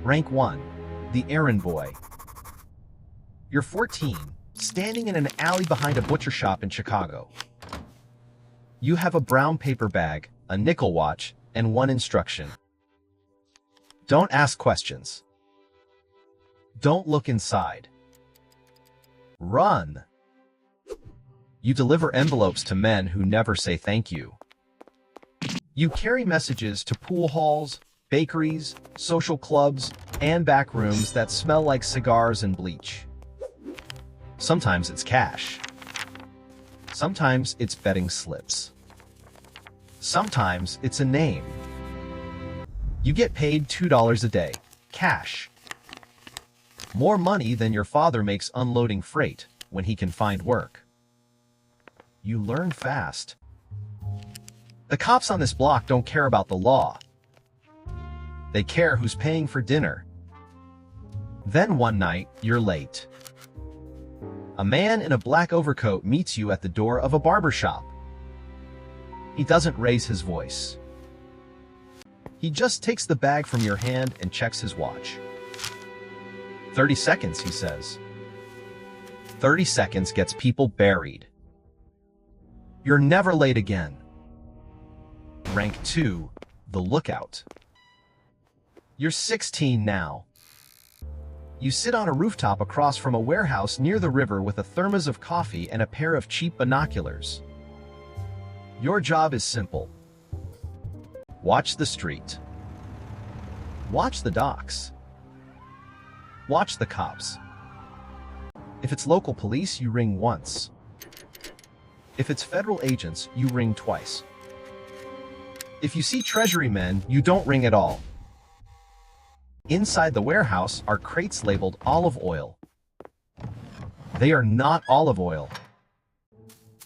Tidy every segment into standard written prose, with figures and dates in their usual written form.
Rank 1. The Errand Boy. You're 14, standing in an alley behind a butcher shop in Chicago. You have a brown paper bag, a nickel watch, and one instruction. Don't ask questions. Don't look inside. Run. You deliver envelopes to men who never say thank you. You carry messages to pool halls, bakeries, social clubs, and back rooms that smell like cigars and bleach. Sometimes it's cash. Sometimes it's betting slips. Sometimes it's a name. You get paid $2 a day, cash. More money than your father makes unloading freight when he can find work. You learn fast. The cops on this block don't care about the law. They care who's paying for dinner. Then one night, you're late. A man in a black overcoat meets you at the door of a barber shop. He doesn't raise his voice. He just takes the bag from your hand and checks his watch. 30 seconds, he says. 30 seconds gets people buried. You're never late again. Rank 2, the lookout. You're 16 now. You sit on a rooftop across from a warehouse near the river with a thermos of coffee and a pair of cheap binoculars. Your job is simple. Watch the street. Watch the docks. Watch the cops. If it's local police, you ring once. If it's federal agents, you ring twice. If you see treasury men, you don't ring at all. Inside the warehouse are crates labeled olive oil. They are not olive oil.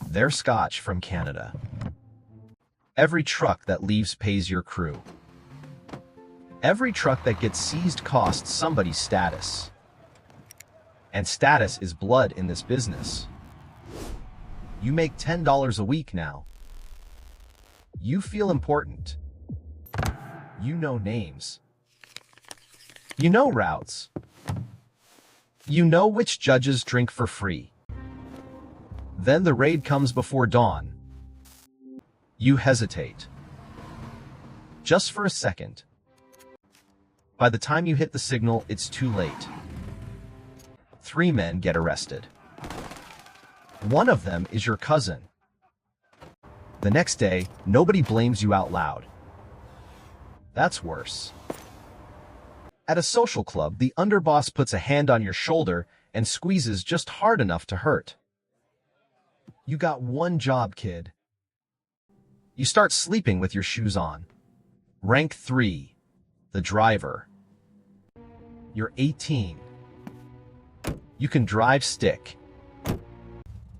They're scotch from Canada. Every truck that leaves pays your crew. Every truck that gets seized costs somebody status. And status is blood in this business. You make $10 a week now. You feel important. You know names. You know routes. You know which judges drink for free. Then the raid comes before dawn. You hesitate. Just for a second. By the time you hit the signal, it's too late. 3 men get arrested. One of them is your cousin. The next day, nobody blames you out loud. That's worse. At a social club, the underboss puts a hand on your shoulder and squeezes just hard enough to hurt. You got one job, kid. You start sleeping with your shoes on. Rank 3, the driver. You're 18. You can drive stick.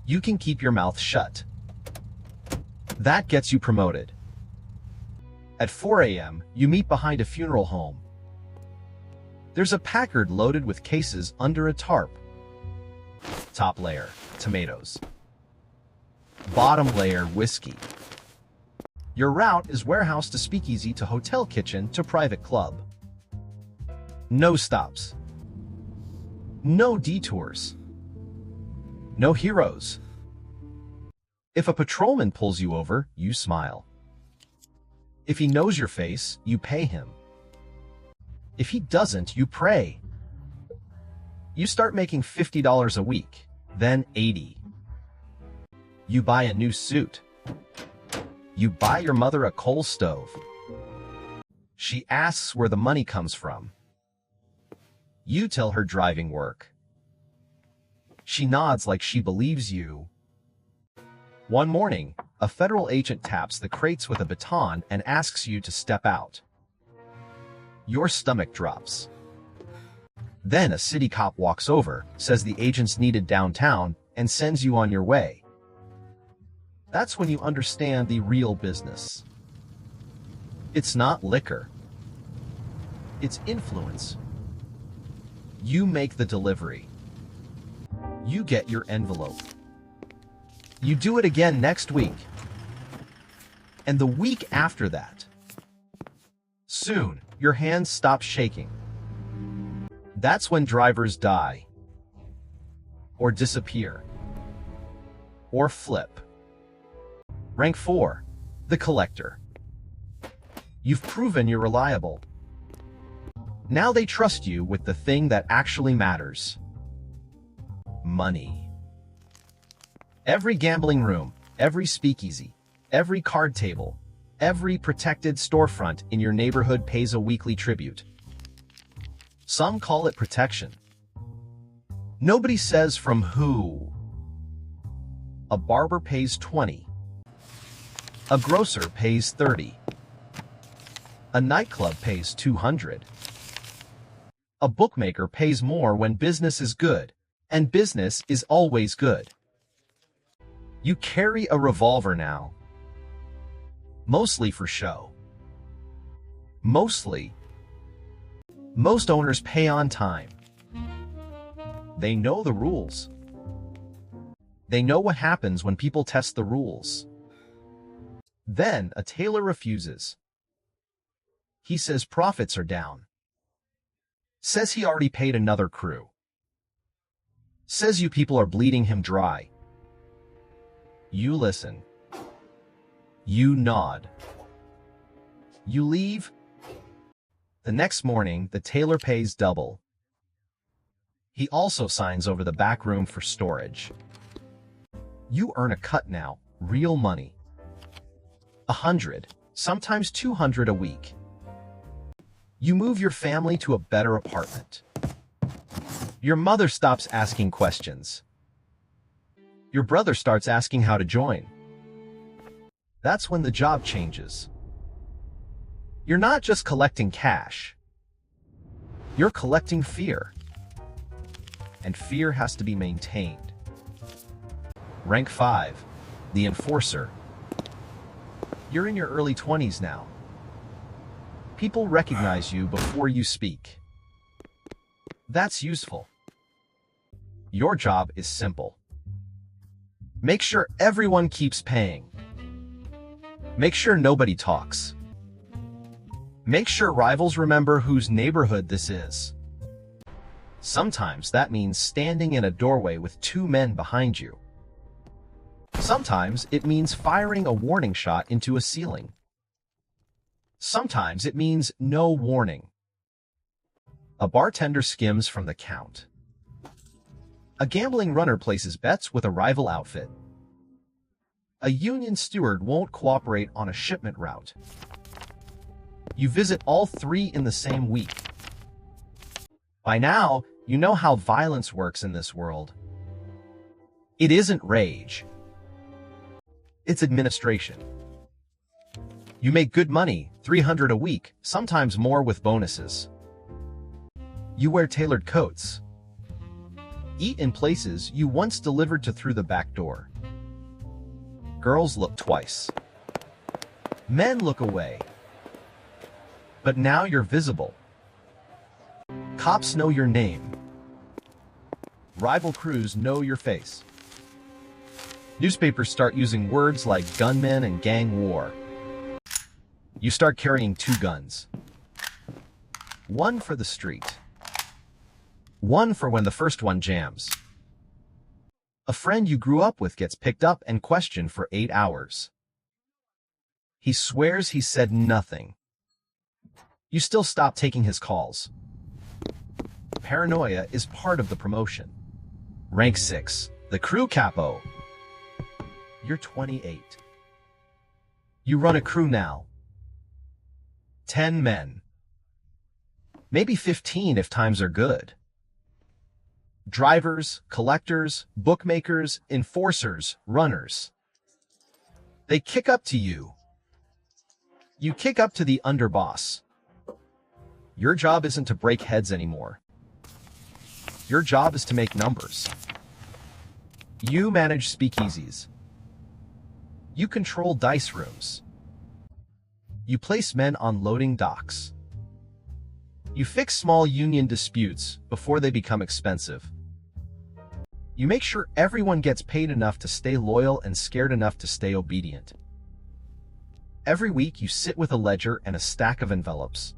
You can keep your mouth shut. That gets you promoted. At 4 a.m., you meet behind a funeral home. There's a Packard loaded with cases under a tarp. Top layer, tomatoes. Bottom layer, whiskey. Your route is warehouse to speakeasy to hotel kitchen to private club. No stops. No detours. No heroes. If a patrolman pulls you over, you smile. If he knows your face, you pay him. If he doesn't, you pray. You start making $50 a week, then $80. You buy a new suit. You buy your mother a coal stove. She asks where the money comes from. You tell her driving work. She nods like she believes you. One morning, a federal agent taps the crates with a baton and asks you to step out. Your stomach drops. Then a city cop walks over, says the agent's needed downtown, and sends you on your way. That's when you understand the real business. It's not liquor. It's influence. You make the delivery. You get your envelope. You do it again next week. And the week after that. Soon, your hands stop shaking. That's when drivers die, or disappear, or flip. Rank 4, the collector. You've proven you're reliable. Now they trust you with the thing that actually matters. Money. Every gambling room, every speakeasy, every card table, every protected storefront in your neighborhood pays a weekly tribute. Some call it protection. Nobody says from who. A barber pays 20. A grocer pays 30. A nightclub pays 200. A bookmaker pays more when business is good, and business is always good. You carry a revolver now. Mostly for show. Mostly. Most owners pay on time. They know the rules. They know what happens when people test the rules. Then a tailor refuses. He says profits are down. Says he already paid another crew. Says you people are bleeding him dry. You listen. You nod. You leave. The next morning, the tailor pays double. He also signs over the back room for storage. You earn a cut now, real money. 100, sometimes 200 a week. You move your family to a better apartment. Your mother stops asking questions. Your brother starts asking how to join. That's when the job changes. You're not just collecting cash. You're collecting fear. And fear has to be maintained. Rank 5, the enforcer. You're in your early 20s now. People recognize you before you speak. That's useful. Your job is simple. Make sure everyone keeps paying. Make sure nobody talks. Make sure rivals remember whose neighborhood this is. Sometimes that means standing in a doorway with 2 men behind you. Sometimes it means firing a warning shot into a ceiling. Sometimes it means no warning. A bartender skims from the count. A gambling runner places bets with a rival outfit. A union steward won't cooperate on a shipment route. You visit all 3 in the same week. By now, you know how violence works in this world. It isn't rage. It's administration. You make good money, 300 a week, sometimes more with bonuses. You wear tailored coats. Eat in places you once delivered to through the back door. Girls look twice. Men look away. But now you're visible. Cops know your name. Rival crews know your face. Newspapers start using words like gunmen and gang war. You start carrying 2 guns. One for the street. One for when the first one jams. A friend you grew up with gets picked up and questioned for 8 hours. He swears he said nothing. You still stop taking his calls. Paranoia is part of the promotion. Rank 6, the crew capo. You're 28. You run a crew now. 10 men. Maybe 15 if times are good. Drivers, collectors, bookmakers, enforcers, runners. They kick up to you. You kick up to the underboss. Your job isn't to break heads anymore. Your job is to make numbers. You manage speakeasies. You control dice rooms. You place men on loading docks. You fix small union disputes before they become expensive. You make sure everyone gets paid enough to stay loyal and scared enough to stay obedient. Every week you sit with a ledger and a stack of envelopes.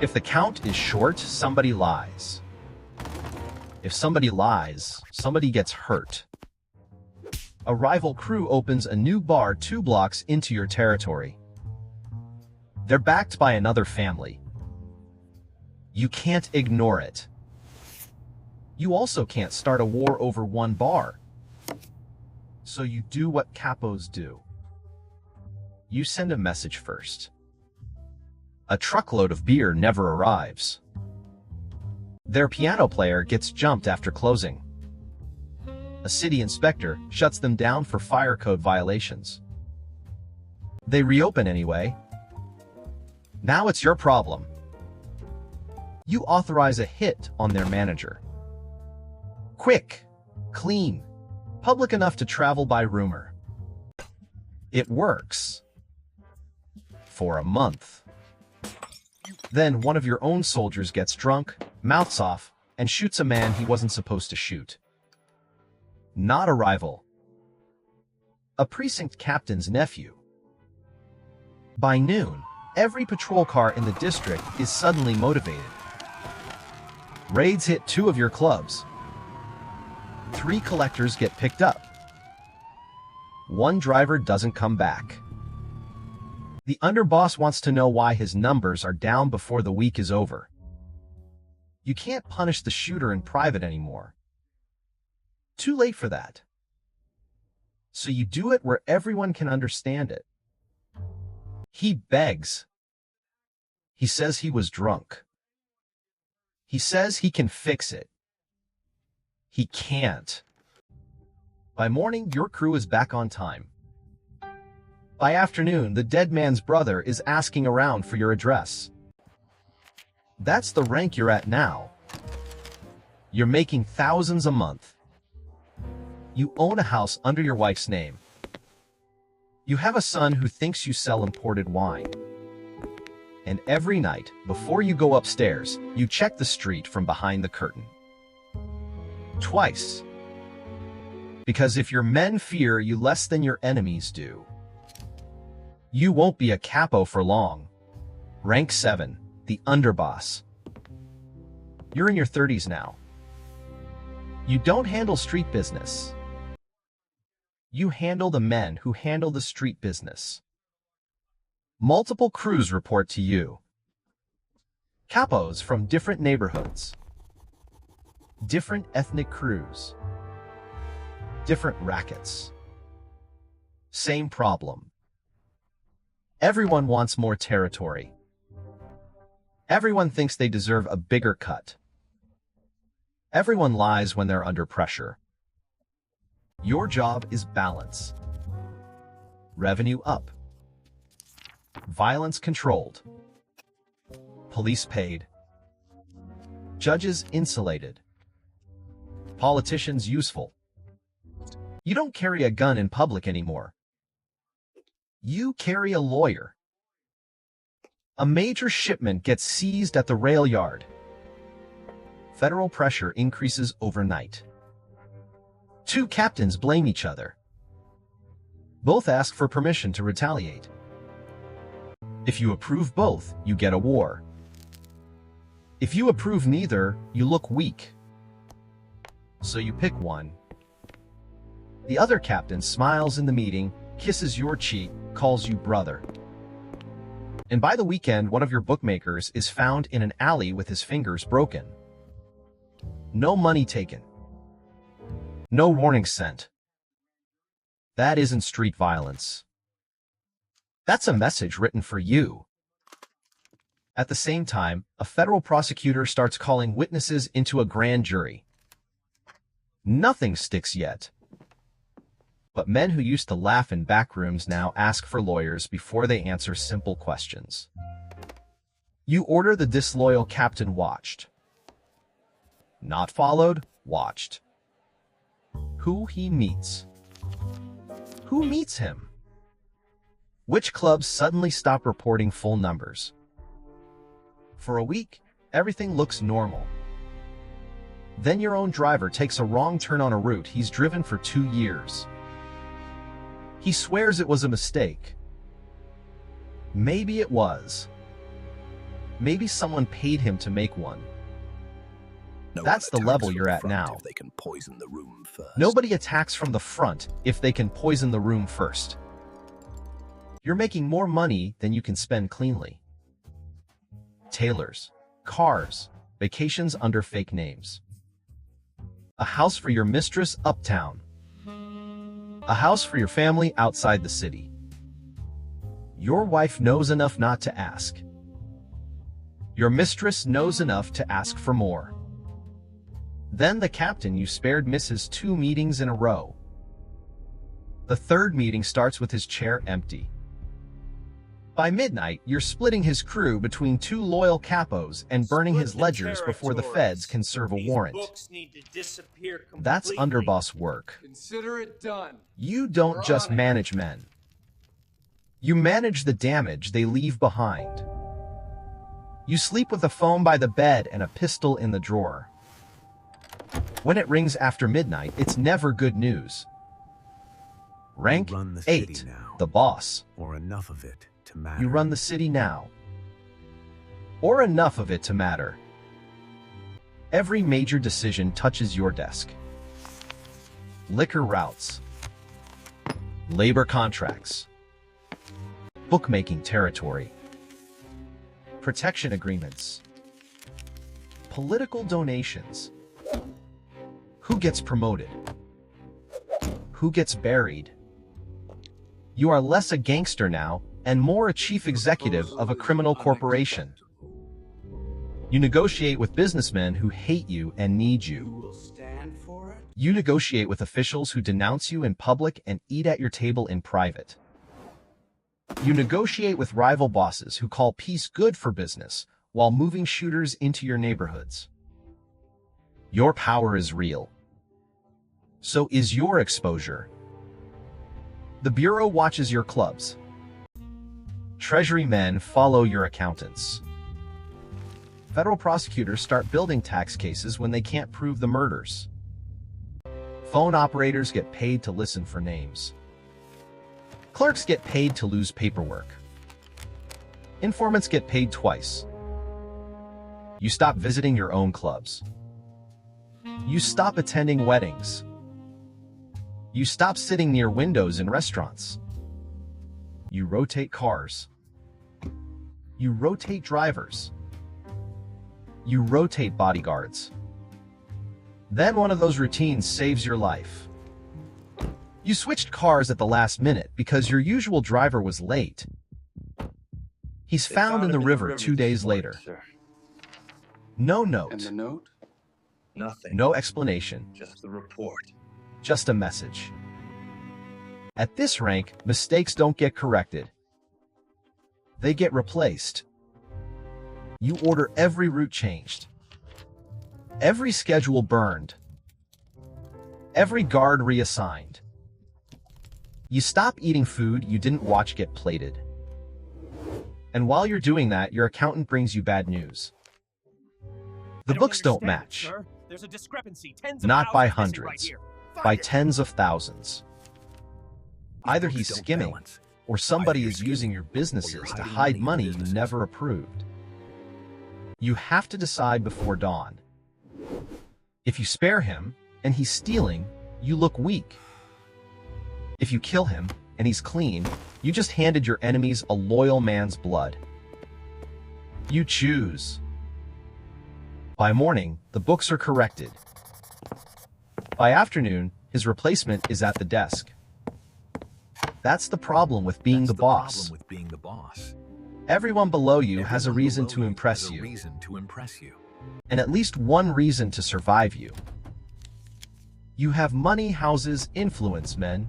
If the count is short, somebody lies. If somebody lies, somebody gets hurt. A rival crew opens a new bar 2 blocks into your territory. They're backed by another family. You can't ignore it. You also can't start a war over one bar. So you do what capos do. You send a message first. A truckload of beer never arrives. Their piano player gets jumped after closing. A city inspector shuts them down for fire code violations. They reopen anyway. Now it's your problem. You authorize a hit on their manager. Quick, clean, public enough to travel by rumor. It works. For a month. Then one of your own soldiers gets drunk, mouths off, and shoots a man he wasn't supposed to shoot. Not a rival. A precinct captain's nephew. By noon, every patrol car in the district is suddenly motivated. Raids hit 2 of your clubs. 3 collectors get picked up. 1 driver doesn't come back. The underboss wants to know why his numbers are down before the week is over. You can't punish the shooter in private anymore. Too late for that. So you do it where everyone can understand it. He begs. He says he was drunk. He says he can fix it. He can't. By morning, your crew is back on time. By afternoon, the dead man's brother is asking around for your address. That's the rank you're at now. You're making thousands a month. You own a house under your wife's name. You have a son who thinks you sell imported wine. And every night, before you go upstairs, you check the street from behind the curtain. Twice. Because if your men fear you less than your enemies do, you won't be a capo for long. Rank 7, the underboss. You're in your 30s now. You don't handle street business. You handle the men who handle the street business. Multiple crews report to you. Capos from different neighborhoods. Different ethnic crews. Different rackets. Same problem. Everyone wants more territory. Everyone thinks they deserve a bigger cut. Everyone lies when they're under pressure. Your job is balance. Revenue up. Violence controlled. Police paid. Judges insulated. Politicians useful. You don't carry a gun in public anymore. You carry a lawyer. A major shipment gets seized at the rail yard. Federal pressure increases overnight. 2 captains blame each other. Both ask for permission to retaliate. If you approve both, you get a war. If you approve neither, you look weak. So you pick one. The other captain smiles in the meeting, kisses your cheek, calls you brother. And by the weekend, one of your bookmakers is found in an alley with his fingers broken. No money taken. No warning sent. That isn't street violence. That's a message written for you. At the same time, a federal prosecutor starts calling witnesses into a grand jury. Nothing sticks yet. But men who used to laugh in back rooms now ask for lawyers before they answer simple questions. You order the disloyal captain watched. Not followed, watched. Who he meets. Who meets him? Which clubs suddenly stop reporting full numbers? For a week, everything looks normal. Then your own driver takes a wrong turn on a route he's driven for 2 years. He swears it was a mistake. Maybe it was. Maybe someone paid him to make one. No That's the one level attacks you're from at the now. front if they can poison the room first. Nobody attacks from the front if they can poison the room first. You're making more money than you can spend cleanly. Tailors, cars, vacations under fake names. A house for your mistress uptown. A house for your family outside the city. Your wife knows enough not to ask. Your mistress knows enough to ask for more. Then the captain you spared misses 2 meetings in a row. The third meeting starts with his chair empty. By midnight, you're splitting his crew between 2 loyal capos and burning his ledgers before the feds can serve a warrant. That's underboss work. Consider it done. You don't just manage men. You manage the damage they leave behind. You sleep with a phone by the bed and a pistol in the drawer. When it rings after midnight, it's never good news. Rank 8, the boss. Or enough of it to matter. You run the city now. Or enough of it to matter. Every major decision touches your desk. Liquor routes. Labor contracts. Bookmaking territory. Protection agreements. Political donations. Who gets promoted? Who gets buried? You are less a gangster now, and more a chief executive of a criminal corporation. You negotiate with businessmen who hate you and need you. You negotiate with officials who denounce you in public and eat at your table in private. You negotiate with rival bosses who call peace good for business while moving shooters into your neighborhoods. Your power is real. So is your exposure. The Bureau watches your clubs. Treasury men follow your accountants. Federal prosecutors start building tax cases when they can't prove the murders. Phone operators get paid to listen for names. Clerks get paid to lose paperwork. Informants get paid twice. You stop visiting your own clubs. You stop attending weddings. You stop sitting near windows in restaurants. You rotate cars. You rotate drivers. You rotate bodyguards. Then one of those routines saves your life. You switched cars at the last minute because your usual driver was late. He's found in the river 2 days later. Sir. No note. And the note? Nothing. No explanation. Just the report. Just a message. At this rank, mistakes don't get corrected. They get replaced. You order every route changed. Every schedule burned. Every guard reassigned. You stop eating food you didn't watch get plated. And while you're doing that, your accountant brings you bad news. The books don't match. Sir. There's a discrepancy. Not by hundreds, by tens of thousands. Either he's skimming, or somebody is using your businesses to hide money you never approved. You have to decide before dawn. If you spare him, and he's stealing, you look weak. If you kill him, and he's clean, you just handed your enemies a loyal man's blood. You choose. By morning, the books are corrected. By afternoon, his replacement is at the desk. That's the problem with being the boss. Everyone below you has a reason to impress you. And at least one reason to survive you. You have money, houses, influence, men.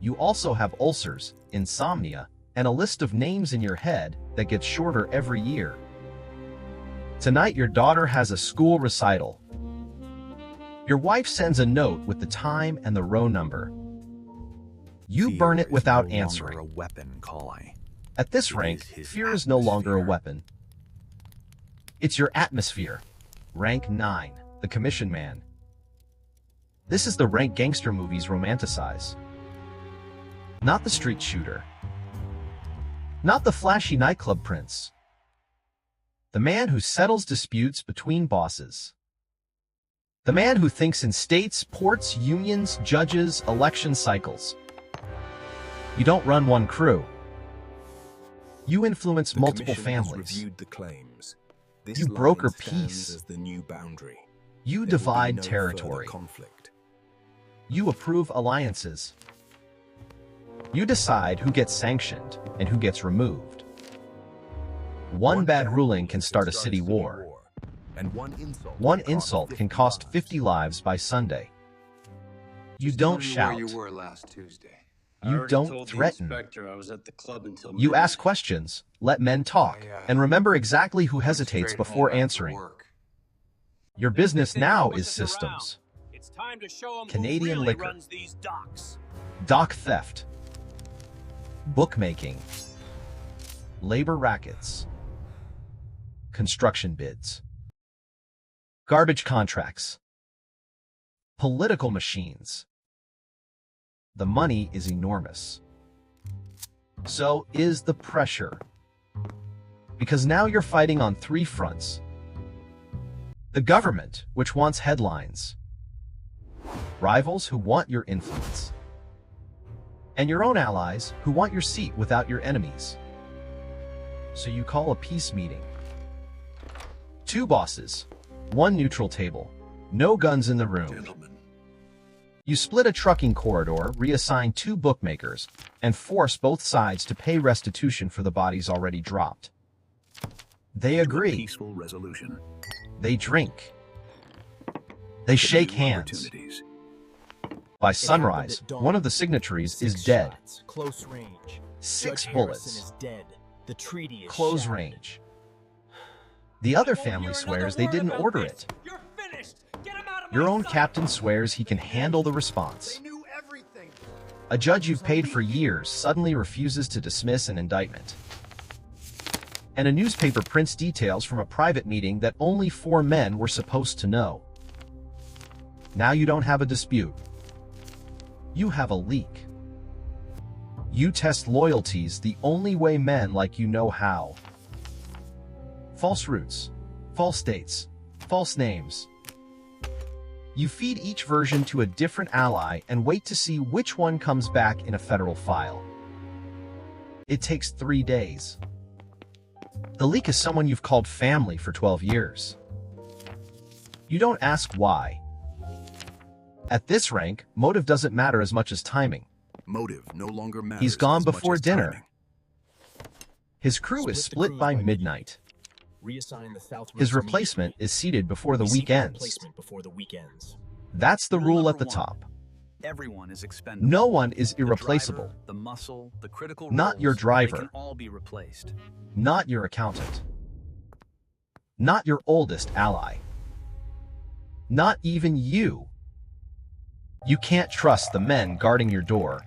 You also have ulcers, insomnia, and a list of names in your head that gets shorter every year. Tonight your daughter has a school recital. Your wife sends a note with the time and the row number. You burn it without answering. At this rank, fear is no longer a weapon. It's your atmosphere. Rank 9, the commission man. This is the rank gangster movies romanticize. Not the street shooter. Not the flashy nightclub prince. The man who settles disputes between bosses. The man who thinks in states, ports, unions, judges, election cycles. You don't run one crew. You influence multiple families. Reviewed the claims. This You line broker stands peace. as the new boundary. You There will be divide no further territory. conflict. You approve alliances. You decide who gets sanctioned and who gets removed. One bad ruling can start a city war. And one insult can cost 50 lives by Sunday. You don't shout. Where you were last Tuesday. You don't threaten. I was at the club until You ask questions, let men talk, and remember exactly who hesitates before answering. Your business now is systems. It's time to show 'em Canadian who really liquor. runs these docks. Dock theft. Bookmaking. Labor rackets. Construction bids. Garbage contracts. Political machines. The money is enormous. So is the pressure. Because now you're fighting on three fronts. The government, which wants headlines. Rivals who want your influence. And your own allies who want your seat without your enemies. So you call a peace meeting. Two bosses, one neutral table, no guns in the room. Gentlemen, You split a trucking corridor, reassign two bookmakers, and force both sides to pay restitution for the bodies already dropped. They to a agree. peaceful resolution. They drink. They shake New hands. opportunities. By sunrise, one of the signatories is dead. Shots, close range. 6 Judge bullets. Harrison is dead. The treaty is Close shattered. range. The other family swears they didn't order it. You're finished. Get 'em out of Your my own sight. captain swears he can handle the response. A judge you've paid for years suddenly refuses to dismiss an indictment. And a newspaper prints details from a private meeting that only 4 men were supposed to know. Now you don't have a dispute. You have a leak. You test loyalties the only way men like you know how. False roots, false dates, false names. You feed each version to a different ally and wait to see which one comes back in a federal file. It takes 3 days. The leak is someone you've called family for 12 years. You don't ask why. At this rank, motive doesn't matter as much as timing. Motive no longer matters. He's gone as much before as dinner. timing. His crew is Split the split crews by by midnight. Reassign the south His routes replacement immediately. is seated before the We seek a week ends. replacement before the week ends. That's the Rule rule at the number one. top. Everyone is expendable. No one is The irreplaceable. driver, the muscle, the critical Not your roles, driver. They can all be replaced. Not your accountant. Not your oldest ally. Not even you. You can't trust the men guarding your door.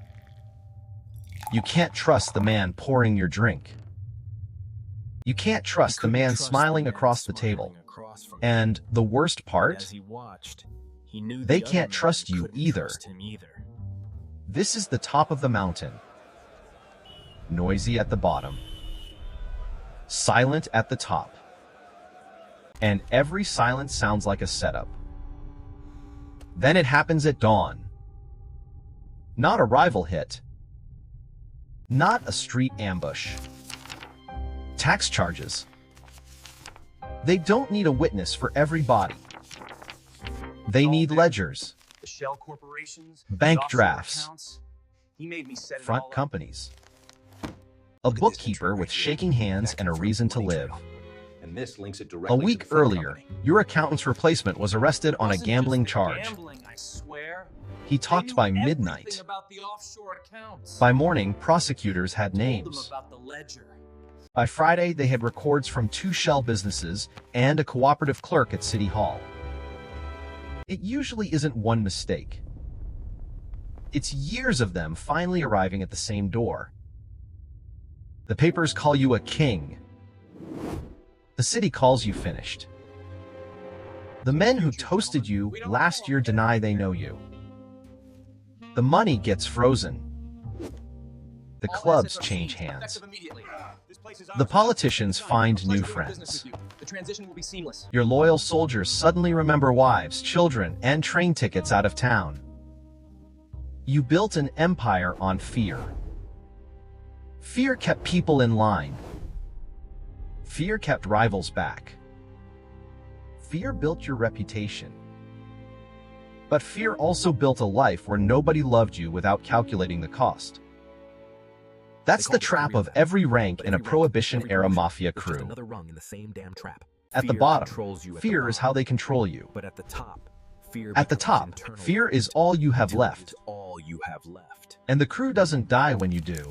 You can't trust the man pouring your drink. You can't trust the Couldn't man trust smiling man across the smiling table. across from him. And the worst As part, he watched, he knew They the other can't man trust you couldn't either. trust him either. this is the top of the mountain. Noisy at the bottom. Silent at the top. And every silence sounds like a setup. Then it happens at dawn. Not a rival hit. Not a street ambush. Tax charges. They don't need a witness for every body. They need ledgers, The shell corporations, Bank the offshore drafts. accounts. He made me set it all front up. companies. A Look at this bookkeeper intro with right here. shaking hands and a Tax reason to money live. trail. And this links it A directly week to the front earlier, company. your accountant's replacement was arrested on a Wasn't gambling just the charge. Gambling, I swear. He They talked knew by everything midnight. about the offshore accounts. By morning, prosecutors had Told them names. about the ledger. By Friday, they had records from 2 shell businesses and a cooperative clerk at City Hall. It usually isn't one mistake. It's years of them finally arriving at the same door. The papers call you a king. The city calls you finished. The men who toasted you last year deny they know you. The money gets frozen. The clubs change hands. The politicians find new friends. The transition will be seamless. Your loyal soldiers suddenly remember wives, children, and train tickets out of town. You built an empire on fear. Fear kept people in line. Fear kept rivals back. Fear built your reputation. But fear also built a life where nobody loved you without calculating the cost. That's the trap of every rank in a Prohibition-era Mafia crew. Another rung in the same damn trap. At the bottom, fear is how they control you. But at the top, fear fear is all you have left. And the crew doesn't die when you do.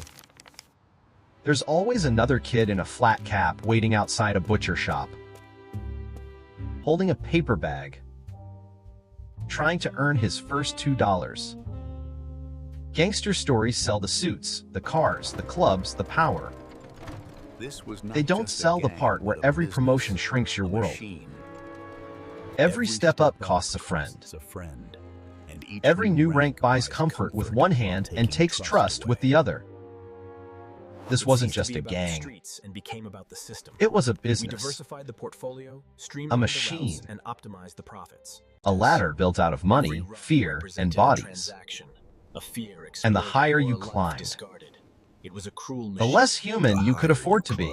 There's always another kid in a flat cap waiting outside a butcher shop, holding a paper bag, trying to earn his first $2. Gangster stories sell the suits, the cars, the clubs, the power. They don't sell the part where every promotion shrinks your world. Every step up costs a friend. Every new rank buys comfort with one hand and takes trust with the other. This wasn't just a gang. It was a business. A machine. A ladder built out of money, fear, and bodies. And the higher you climbed, the less human you could afford to be.